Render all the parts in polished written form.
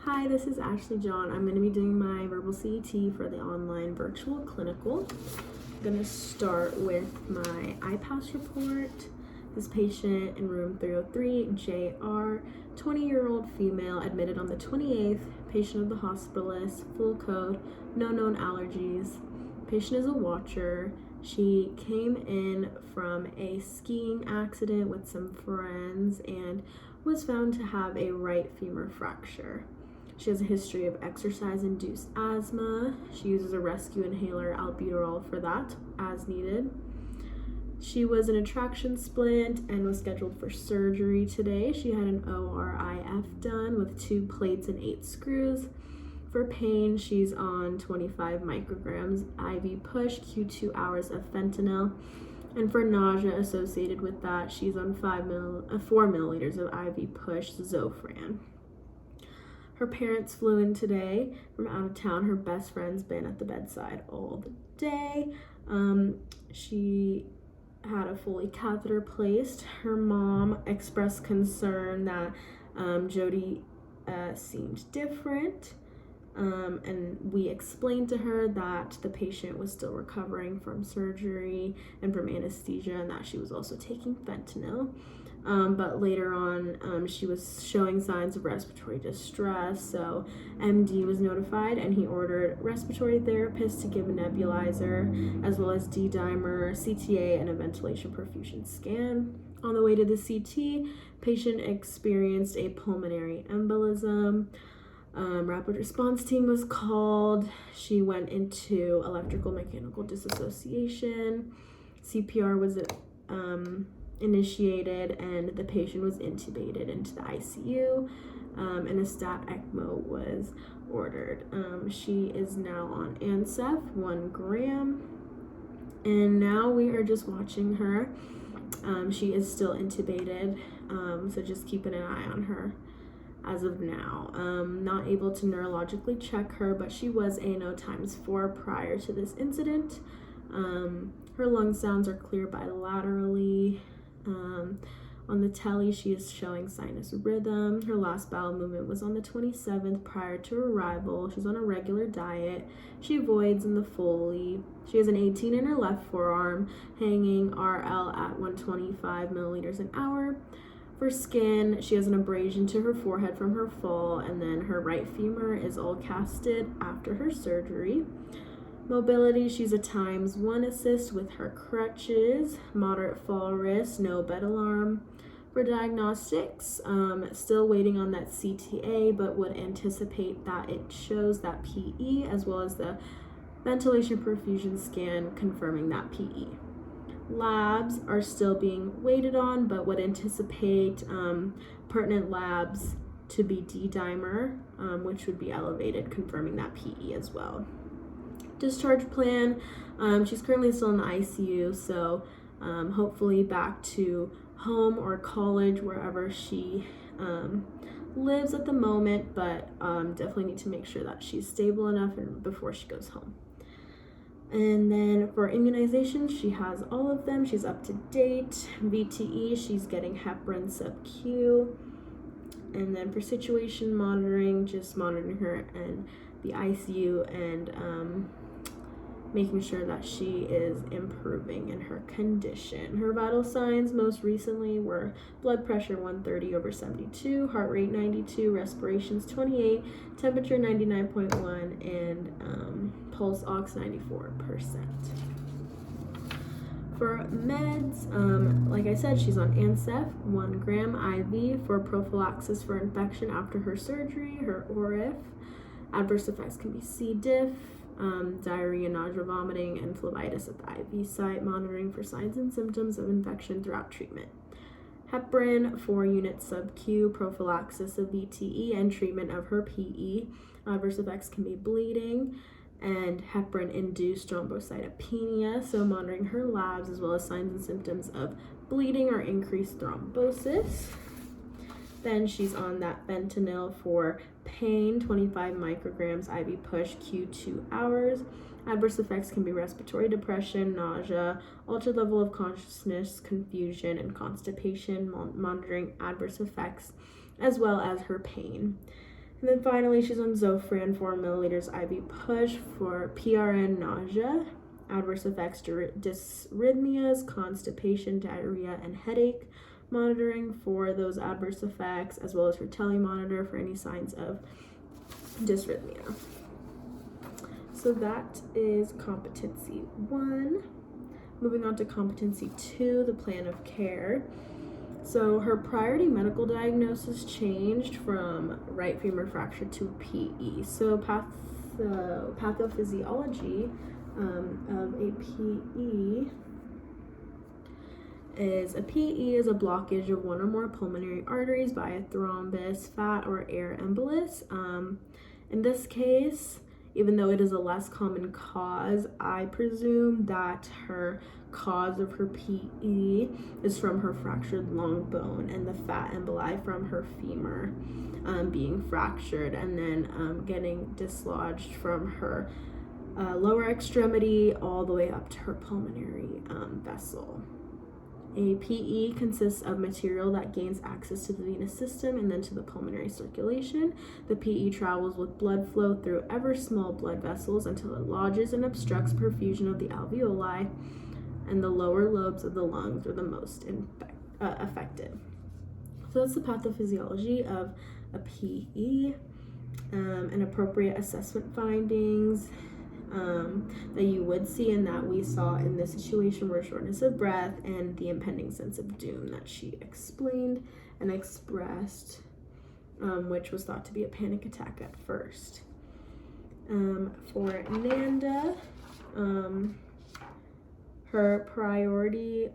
Hi, this is Ashley John. I'm going to be doing my verbal CET for the online virtual clinical. I'm going to start with my IPASS report. This patient in room 303, JR, 20-year-old female, admitted on the 28th, patient of the hospitalist, full code, no known allergies. Patient is a watcher. She came in from a skiing accident with some friends and was found to have a right femur fracture. She has a history of exercise-induced asthma. She uses a rescue inhaler, albuterol, for that as needed. She was in a traction splint and was scheduled for surgery today. She had an ORIF done with 2 plates and 8 screws. For pain, she's on 25 micrograms IV push, Q2 hours of fentanyl. And for nausea associated with that, she's on 4 milliliters of IV push, Zofran. Her parents flew in today from out of town. Her best friend's been at the bedside all the day. She had a Foley catheter placed. Her mom expressed concern that Jody seemed different. And we explained to her that the patient was still recovering from surgery and from anesthesia and that she was also taking fentanyl. But later on, she was showing signs of respiratory distress, so MD was notified and he ordered respiratory therapist to give a nebulizer, as well as D-dimer, CTA, and a ventilation perfusion scan. On the way to the CT, patient experienced a pulmonary embolism. Rapid response team was called. She went into electrical mechanical disassociation. CPR was initiated and the patient was intubated into the ICU, and a stat ECMO was ordered. She is now on Ansef, 1 gram, and now we are just watching her. She is still intubated, so just keeping an eye on her as of now. Not able to neurologically check her, but she was ANO ×4 prior to this incident. Her lung sounds are clear bilaterally. On the tele, she is showing sinus rhythm. Her last bowel movement was on the 27th prior to arrival. She's on a regular diet. She voids in the Foley. She has an 18 in her left forearm, hanging RL at 125 milliliters an hour. For skin, she has an abrasion to her forehead from her fall, and then her right femur is all casted after her surgery. Mobility, she's a ×1 assist with her crutches, moderate fall risk, no bed alarm. For diagnostics, still waiting on that CTA, but would anticipate that it shows that PE, as well as the ventilation perfusion scan confirming that PE. Labs are still being waited on, but would anticipate pertinent labs to be D-dimer, which would be elevated, confirming that PE as well. Discharge plan, she's currently still in the ICU, so hopefully back to home or college, wherever she lives at the moment, but definitely need to make sure that she's stable enough before she goes home. And then for immunization, she has all of them. She's up to date. VTE, she's getting heparin sub-Q. And then for situation monitoring, just monitoring her in the ICU and making sure that she is improving in her condition. Her vital signs most recently were blood pressure 130/72, heart rate 92, respirations 28, temperature 99.1, and pulse ox 94%. For meds, like I said, she's on Ansef, 1 gram IV for prophylaxis for infection after her surgery, her ORIF. Adverse effects can be C. diff, diarrhea, nausea, vomiting, and phlebitis at the IV site, monitoring for signs and symptoms of infection throughout treatment. Heparin, 4 units sub-Q, prophylaxis of VTE and treatment of her PE. Adverse effects can be bleeding and heparin-induced thrombocytopenia, so monitoring her labs as well as signs and symptoms of bleeding or increased thrombosis. Then she's on that fentanyl for pain, 25 micrograms IV push, Q2 hours. Adverse effects can be respiratory depression, nausea, altered level of consciousness, confusion, and constipation, monitoring adverse effects, as well as her pain. And then finally, she's on Zofran 4 milliliters IV push for PRN, nausea, adverse effects, dysrhythmias, constipation, diarrhea, and headache. Monitoring for those adverse effects, as well as her telemonitor for any signs of dysrhythmia. So that is competency 1. Moving on to competency 2, the plan of care. So her priority medical diagnosis changed from right femur fracture to PE. So pathophysiology of a PE is a PE is a blockage of one or more pulmonary arteries by a thrombus, fat, or air embolus. In this case, even though it is a less common cause, I presume that her cause of her PE is from her fractured long bone and the fat emboli from her femur being fractured and then getting dislodged from her lower extremity all the way up to her pulmonary vessel. A PE consists of material that gains access to the venous system and then to the pulmonary circulation. The PE travels with blood flow through ever small blood vessels until it lodges and obstructs perfusion of the alveoli, and the lower lobes of the lungs are the most affected. So that's the pathophysiology of a PE, and appropriate assessment findings that you would see and that we saw in this situation were shortness of breath and the impending sense of doom that she explained and expressed, which was thought to be a panic attack at first. For Nanda, her priority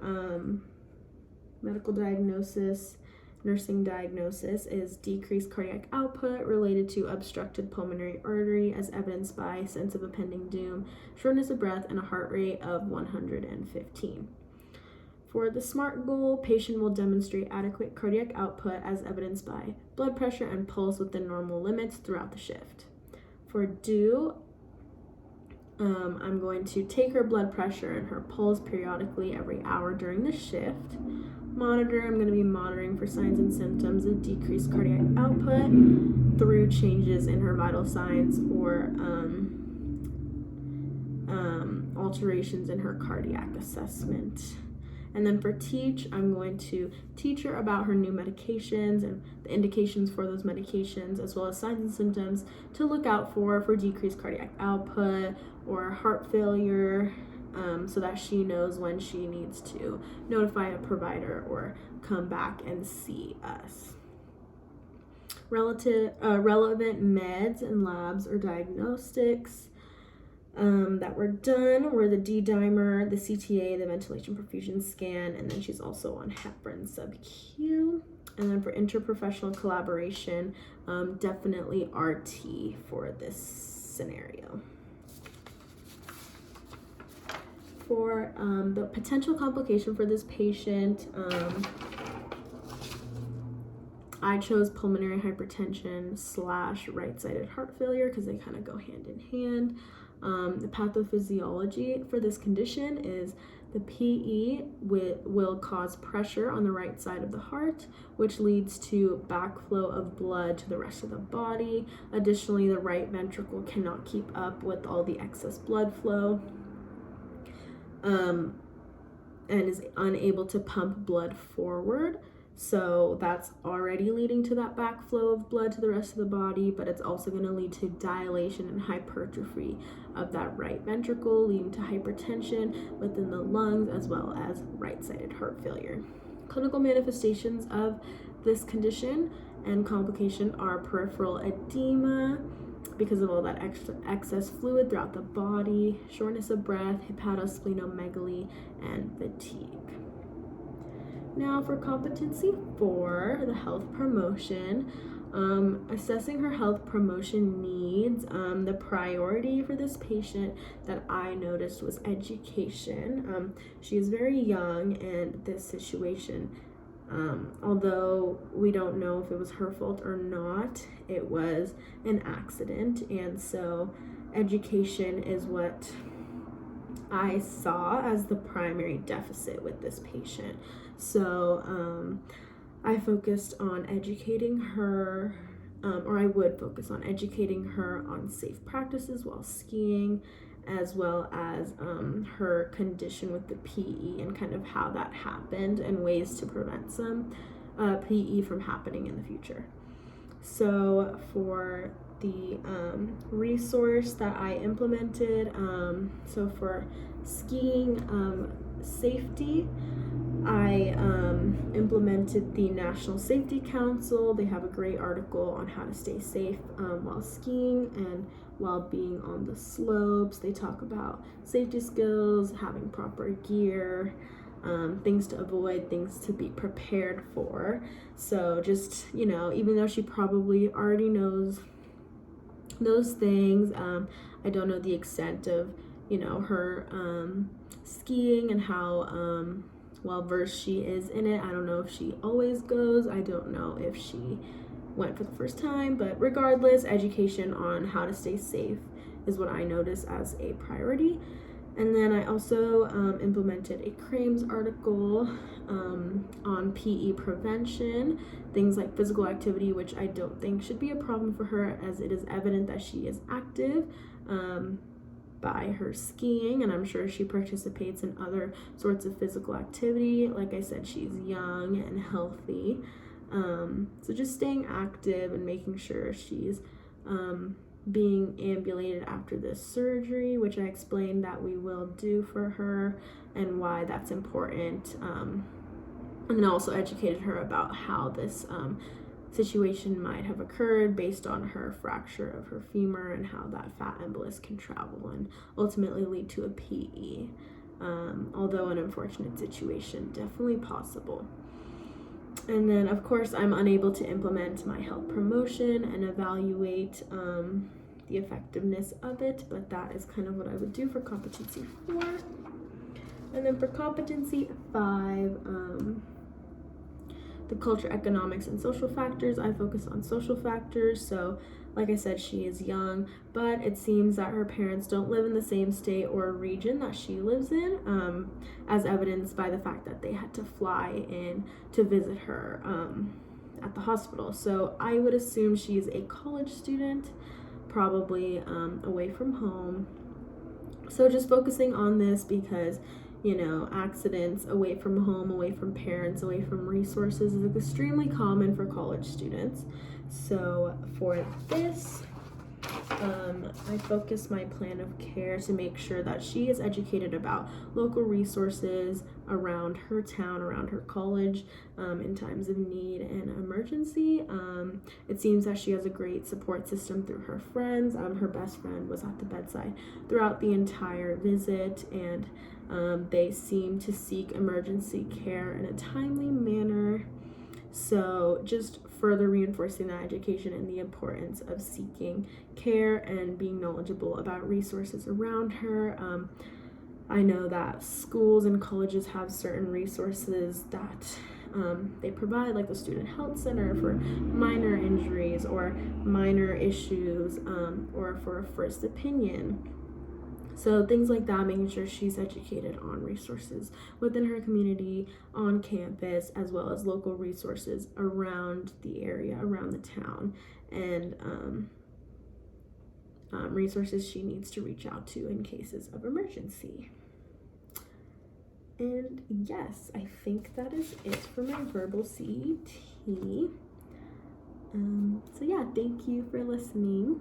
medical diagnosis, nursing diagnosis, is decreased cardiac output related to obstructed pulmonary artery as evidenced by sense of impending doom, shortness of breath, and a heart rate of 115. For the SMART goal, patient will demonstrate adequate cardiac output as evidenced by blood pressure and pulse within normal limits throughout the shift. For DO, I'm going to take her blood pressure and her pulse periodically every hour during the shift. Monitor, I'm going to be monitoring for signs and symptoms of decreased cardiac output through changes in her vital signs or alterations in her cardiac assessment. And then for teach, I'm going to teach her about her new medications and the indications for those medications, as well as signs and symptoms to look out for decreased cardiac output or heart failure, so that she knows when she needs to notify a provider or come back and see us. Relevant meds and labs or diagnostics that were done were the D-dimer, the CTA, the ventilation perfusion scan, and then she's also on heparin sub-Q. And then for interprofessional collaboration, definitely RT for this scenario. For the potential complication for this patient, I chose pulmonary hypertension / right-sided heart failure because they kind of go hand in hand. The pathophysiology for this condition is the PE will cause pressure on the right side of the heart, which leads to backflow of blood to the rest of the body. Additionally, the right ventricle cannot keep up with all the excess blood flow, and is unable to pump blood forward. So that's already leading to that backflow of blood to the rest of the body, but it's also going to lead to dilation and hypertrophy of that right ventricle, leading to hypertension within the lungs, as well as right-sided heart failure. Clinical manifestations of this condition and complication are peripheral edema because of all that excess fluid throughout the body, shortness of breath, hepatosplenomegaly, and fatigue. Now for competency 4, the health promotion. Assessing her health promotion needs, the priority for this patient that I noticed was education. She is very young, and this situation, although we don't know if it was her fault or not, it was an accident, and so education is what I saw as the primary deficit with this patient. So I focused on educating her or I would focus on educating her on safe practices while skiing, as well as her condition with the PE and kind of how that happened and ways to prevent some PE from happening in the future. So for the resource that I implemented, so for skiing safety, I implemented the National Safety Council. They have a great article on how to stay safe while skiing and while being on the slopes. They talk about safety skills, having proper gear, things to avoid, things to be prepared for. So just, even though she probably already knows those things, I don't know the extent of, her skiing and how well versed she is in it. I don't know if she always goes. I don't know if she went for the first time, but regardless, education on how to stay safe is what I notice as a priority. And then I also implemented a CRAMS article on PE prevention, things like physical activity, which I don't think should be a problem for her, as it is evident that she is active by her skiing, and I'm sure she participates in other sorts of physical activity. Like I said, she's young and healthy. So just staying active and making sure she's being ambulated after this surgery, which I explained that we will do for her and why that's important. And then also educated her about how this situation might have occurred based on her fracture of her femur and how that fat embolus can travel and ultimately lead to a PE. Although an unfortunate situation, definitely possible. And then, of course, I'm unable to implement my health promotion and evaluate the effectiveness of it, but that is kind of what I would do for competency 4. And then for competency 5, the culture, economics, and social factors, I focus on social factors. So like I said, she is young, but it seems that her parents don't live in the same state or region that she lives in, as evidenced by the fact that they had to fly in to visit her at the hospital. So I would assume she's a college student, probably away from home. So just focusing on this because accidents away from home, away from parents, away from resources is extremely common for college students. So for this, I focus my plan of care to make sure that she is educated about local resources around her town, around her college, in times of need and emergency. It seems that she has a great support system through her friends. Her best friend was at the bedside throughout the entire visit, and they seem to seek emergency care in a timely manner. So just further reinforcing that education and the importance of seeking care and being knowledgeable about resources around her. I know that schools and colleges have certain resources that they provide, like the Student Health Center for minor injuries or minor issues, or for a first opinion. So things like that, making sure she's educated on resources within her community, on campus, as well as local resources around the area, around the town, and resources she needs to reach out to in cases of emergency. And yes, I think that is it for my verbal CET. So yeah, thank you for listening.